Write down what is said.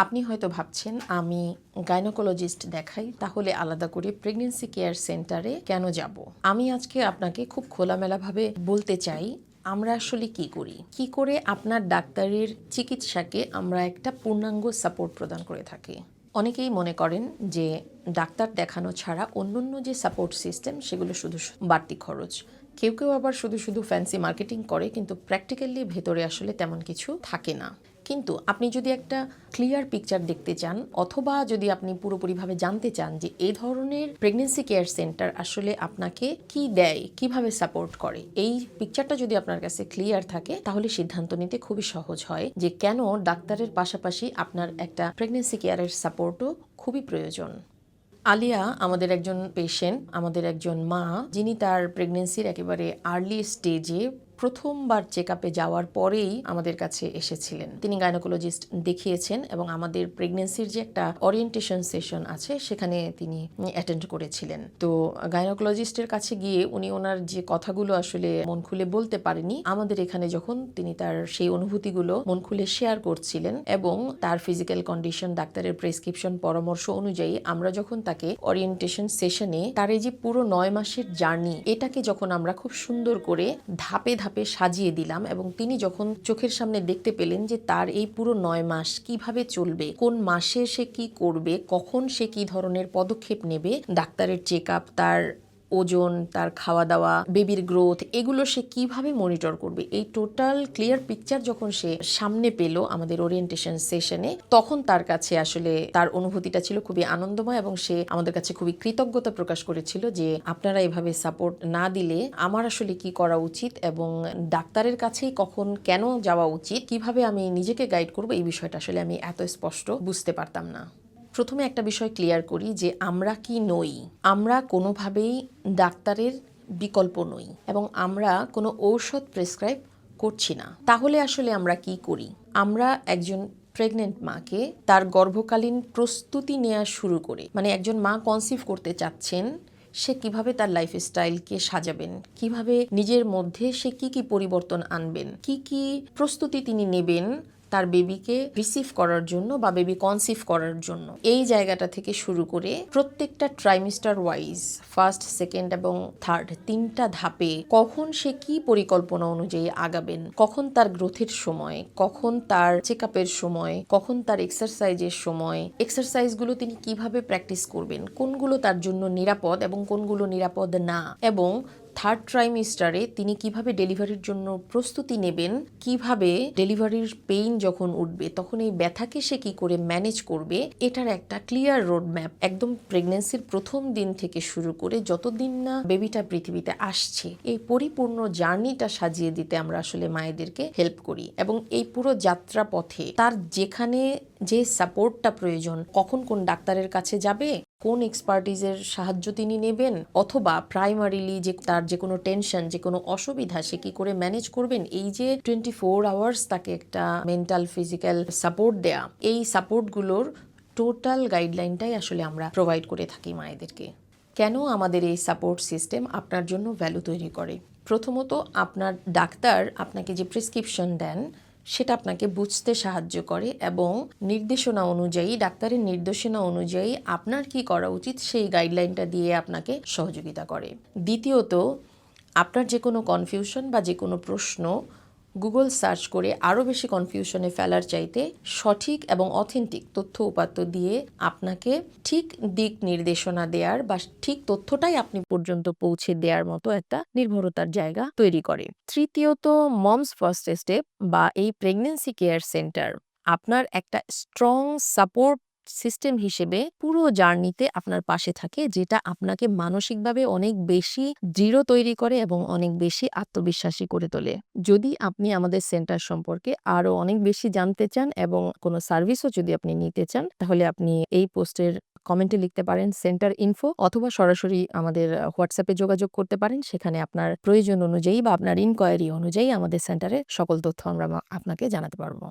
আপনি হয়তো ভাবছেন আমি গাইনোকোলজিস্ট দেখাই, তাহলে আলাদা করে প্রেগন্যান্সি কেয়ার সেন্টারে কেন যাব? আমি আজকে আপনাকে খুব খোলামেলাভাবে বলতে চাই আমরা আসলে কি করি, কি করে আপনার ডাক্তারের চিকিৎসাকে আমরা একটা পূর্ণাঙ্গ সাপোর্ট প্রদান করে থাকি। অনেকেই মনে করেন যে ডাক্তার দেখানো ছাড়া অন্যান্য যে সাপোর্ট সিস্টেম সেগুলো শুধু বাড়তি খরচ। কেউ কেউ আবার শুধু শুধু ফ্যান্সি মার্কেটিং করে, কিন্তু প্র্যাকটিক্যালি ভেতরে আসলে তেমন কিছু থাকে না। কিন্তু আপনি যদি একটা ক্লিয়ার পিকচার দেখতে চান, অথবা যদি আপনি পুরোপুরিভাবে জানতে চান যে এই ধরনের প্রেগন্যান্সি কেয়ার সেন্টার আসলে আপনাকে কি দেয়, কিভাবে সাপোর্ট করে, এই পিকচারটা যদি আপনার কাছে ক্লিয়ার থাকে তাহলে সিদ্ধান্ত নিতে খুবই সহজ হয় যে কেন ডাক্তারের পাশাপাশি আপনার একটা প্রেগন্যান্সি কেয়ারের সাপোর্টও খুবই প্রয়োজন। আলিয়া আমাদের একজন পেশেন্ট, আমাদের একজন মা, যিনি তার প্রেগন্যান্সির একেবারে আর্লি স্টেজে প্রথমবার চেক আপে যাওয়ার পরেই আমাদের কাছে এসেছিলেন। তিনি গাইনোকোলজিস্ট দেখিয়েছেন এবং আমাদের প্রেগন্যান্সির যে একটা ওরিয়েন্টেশন সেশন আছে সেখানে তিনি অ্যাটেন্ড করেছিলেন। তো গাইনোকোলজিস্টের কাছে গিয়ে উনি ওনার যে কথাগুলো আসলে মন খুলে বলতে পারেনি, আমাদের এখানে যখন তিনি তার সেই অনুভূতিগুলো মন খুলে শেয়ার করছিলেন এবং তার ফিজিক্যাল কন্ডিশন, ডাক্তারের প্রেসক্রিপশন পরামর্শ অনুযায়ী আমরা যখন তাকে ওরিয়েন্টেশন সেশনে তার এই যে পুরো 9 মাসের জার্নি, এটাকে যখন আমরা খুব সুন্দর করে ধাপে ধাপে সাজিয়ে দিলাম এবং তিনি যখন চোখের সামনে দেখতে পেলেন যে তার এই পুরো 9 মাস কিভাবে চলবে, কোন মাসে সে কি করবে, কখন সে কি ধরনের পদক্ষেপ নেবে, ডাক্তারের চেক আপ, তার ওজন, তার খাওয়া দাওয়া, বেবির গ্রোথ, এগুলো সে কিভাবে মনিটর করবে, এই টোটাল ক্লিয়ার পিকচার যখন সে সামনে পেল আমাদের ওরিয়েন্টেশন সেশনে, তখন তার কাছে আসলে তার অনুভূতিটা ছিল খুবই আনন্দময় এবং সে আমাদের কাছে খুবই কৃতজ্ঞতা প্রকাশ করেছিল যে আপনারা এভাবে সাপোর্ট না দিলে আমার আসলে কি করা উচিত এবং ডাক্তারের কাছেই কখন কেন যাওয়া উচিত, কিভাবে আমি নিজেকে গাইড করব, এই বিষয়টা আসলে আমি এত স্পষ্ট বুঝতে পারতাম না। প্রথমে একটা বিষয় ক্লিয়ার করি যে আমরা কি নই। আমরা কোনোভাবেই ডাক্তারের বিকল্প নই এবং আমরা কোনো ঔষধ প্রেসক্রাইব করছি না। তাহলে আসলে আমরা কি করি? আমরা একজন প্রেগনেন্ট মাকে তার গর্ভকালীন প্রস্তুতি নেওয়া শুরু করে, মানে একজন মা কনসিভ করতে চাচ্ছেন, সে কিভাবে তার লাইফস্টাইলকে সাজাবেন, কিভাবে নিজের মধ্যে সে কি কি পরিবর্তন আনবেন, কি কি প্রস্তুতি তিনি নেবেন তার বেবিকে রিসিভ করার জন্য বা বেবি কনসিভ করার জন্য, এই জায়গাটা থেকে শুরু করে প্রত্যেকটা ট্রাইমিস্টার ওয়াইজ, ফার্স্ট, সেকেন্ড এবং থার্ড, 3টা ধাপে কখন সে কি পরিকল্পনা অনুযায়ী আগাবেন, কখন তার গ্রোথের সময়, কখন তার চেক আপের সময়, কখন তার এক্সারসাইজের সময়, এক্সারসাইজগুলো তিনি কিভাবে প্র্যাকটিস করবেন, কোনগুলো তার জন্য নিরাপদ এবং কোনগুলো নিরাপদ না, এবং থার্ড ট্রাইমিস্টারে তিনি কিভাবে ডেলিভারির জন্য প্রস্তুতি নেবেন, কিভাবে ডেলিভারির পেইন যখন উঠবে তখন এই ব্যথাকে সে কি করে ম্যানেজ করবে, এটার একটা ক্লিয়ার রোড ম্যাপ একদম প্রেগন্যান্সির প্রথম দিন থেকে শুরু করে যতদিন না বেবিটা পৃথিবীতে আসছে এই পরিপূর্ণ জার্নিটা সাজিয়ে দিতে আমরা আসলে মায়েদেরকে হেল্প করি। এবং এই পুরো যাত্রা পথে তার যেখানে যে সাপোর্টটা প্রয়োজন, কখন কোন ডাক্তারের কাছে যাবে, কোন এক্সপার্টিজের সাহায্য তিনি নেবেন, অথবা প্রাইমারিলি যে তার যে কোনো টেনশন, যে কোনো অসুবিধা সে কি করে ম্যানেজ করবেন, এই যে 24 আওয়ার্স তাকে একটা মেন্টাল ফিজিক্যাল সাপোর্ট দেয়া, এই সাপোর্টগুলোর টোটাল গাইডলাইনটাই আসলে আমরা প্রোভাইড করে থাকি মায়েদেরকে। কেন আমাদের এই সাপোর্ট সিস্টেম আপনার জন্য ভ্যালু তৈরি করে? প্রথমত, আপনার ডাক্তার আপনাকে যে প্রেসক্রিপশন দেন সেটা আপনাকে বুঝতে সাহায্য করে এবং নির্দেশনা অনুযায়ী, ডাক্তারের নির্দেশনা অনুযায়ী আপনার কি করা উচিত সেই গাইডলাইনটা দিয়ে আপনাকে সহযোগিতা করে। দ্বিতীয়ত, আপনার যে কোনো কনফিউশন বা যে কোনো প্রশ্ন গুগল সার্চ করে আরও বেশি কনফিউশনে ফেলার চাইতে সঠিক এবং অথেন্টিক তথ্য উপাত্ত দিয়ে আপনাকে ঠিক দিক নির্দেশনা দেওয়ার বা ঠিক তথ্যটাই আপনি পর্যন্ত পৌঁছে দেওয়ার মতো একটা নির্ভরতার জায়গা তৈরি করে। তৃতীয়ত, মমস ফার্স্ট স্টেপ বা এই প্রেগন্যান্সি কেয়ার সেন্টার আপনার একটা স্ট্রং সাপোর্ট সিস্টেম হিসেবে পুরো জার্নিতে আপনার পাশে থাকে, যেটা আপনাকে মানসিকভাবে অনেক বেশি দৃঢ় তৈরি করে এবং অনেক বেশি আত্মবিশ্বাসী করে তোলে। যদি আপনি আমাদের সেন্টার সম্পর্কে আরো অনেক বেশি জানতে চান এবং কোনো সার্ভিসও যদি আপনি নিতে চান, তাহলে আপনি এই পোস্টের কমেন্টে লিখতে পারেন সেন্টার ইনফো, অথবা সরাসরি আমাদের হোয়াটসঅ্যাপে যোগাযোগ করতে পারেন। সেখানে আপনার প্রয়োজন অনুযায়ী বা আপনার ইনকোয়ারি অনুযায়ী আমাদের সেন্টারে সকল তথ্য আমরা আপনাকে জানাতে পারবো।